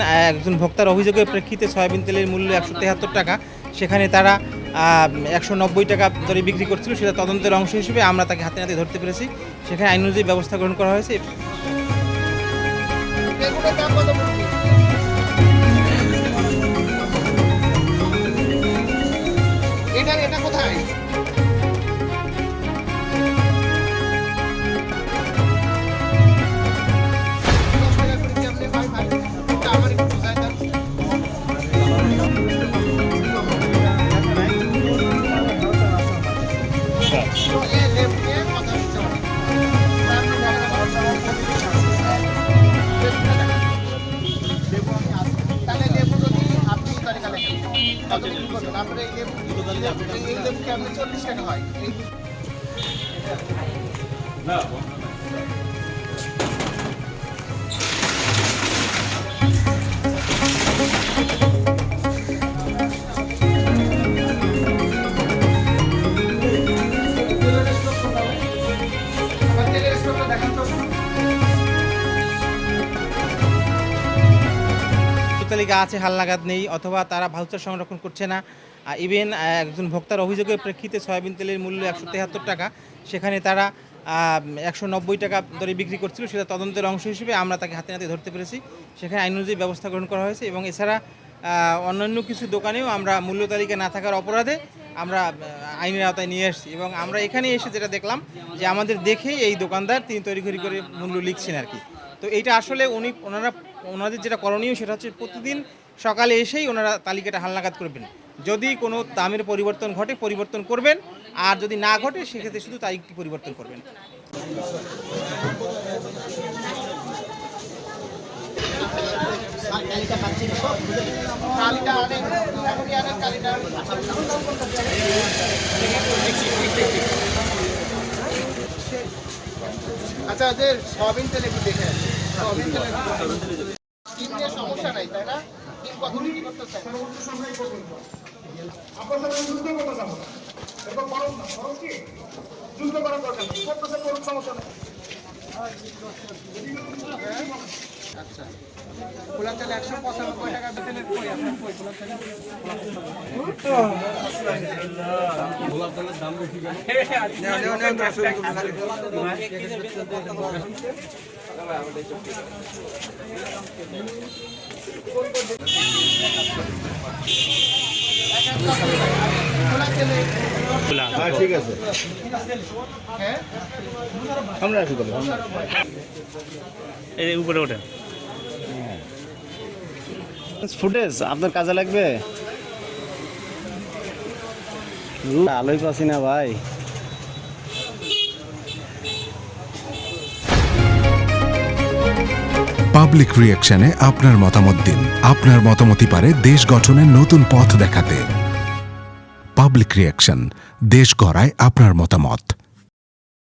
একজন ভোক্তার অভিযোগের প্রেক্ষিতে সয়াবিন তেলের মূল্য ১৭৩ টাকা, সেখানে তারা ১৯০ টাকা দরে বিক্রি করছিল। সেটা তদন্তের অংশ হিসেবে আমরা তাকে হাতে নাতে ধরতে পেরেছি। সেখানে আইন অনুযায়ী ব্যবস্থা গ্রহণ করা হয়েছে। এটা কোথায়? আপনার এই লেবু কেমন 40 টাকা হয়। তালিকা আছে, হালনাগাদ নেই, অথবা তারা ভাউচার সংরক্ষণ করছে না। ইভেন একজন ভোক্তার অভিযোগের প্রেক্ষিতে সয়াবিন তেলের মূল্য ১৭৩ টাকা, সেখানে তারা ১৯০ টাকা দরে বিক্রি করছিল। সেটা তদন্তের অংশ হিসেবে আমরা তাকে হাতে নাতে ধরতে পেরেছি। সেখানে আইন অনুযায়ী ব্যবস্থা গ্রহণ করা হয়েছে এবং এছাড়া অন্যান্য কিছু দোকানেও আমরা মূল্য তালিকা না থাকার অপরাধে আমরা আইনের আওতায় নিয়ে এসেছি। এবং আমরা এখানে এসে যেটা দেখলাম যে আমাদের দেখেই এই দোকানদার তিনি তৈরি করে মূল্য লিখছেন আর কি। তো এইটা আসলে ওনাদের যেটা করণীয় সেটা হচ্ছে প্রতিদিন সকালে এসেই ওনারা তালিকাটা হালনাগাদ করবেন। যদি কোনো দামের পরিবর্তন ঘটে পরিবর্তন করবেন, আর যদি না ঘটে সেক্ষেত্রে শুধু তারিখটি পরিবর্তন করবেন। আচ্ছা, সয়াবিন তেল একটু দেখে আছে। সয়াবিন তেল সমস্যা নাই, তাই না? কত বিক্রি করতেছেন? আপনার সাথে যুদ্ধ করতে যাবো না, এরকম বরং না, বরং কি যুদ্ধ করার দরকার নেই, করতেছেন কোনো সমস্যা নেই। আচ্ছা, খোলা তেল ১৯৫ টাকা তেলের কই আপনার কই খোলা তেল? খোলা তেলের দাম বেশি কেন? ঠিক আছে, আমরা আসি বলি এই উপরে ওঠেন। ফুটেজ আপনার কাজে লাগবে। আলোই পাচ্ছি না ভাই। পাবলিক রিঅ্যাকশনে আপনার মতামত দিন। আপনার মতামতই পারে দেশ গঠনের নতুন পথ দেখাতে। পাবলিক রিঅ্যাকশন, দেশ গড়ায় আপনার মতামত।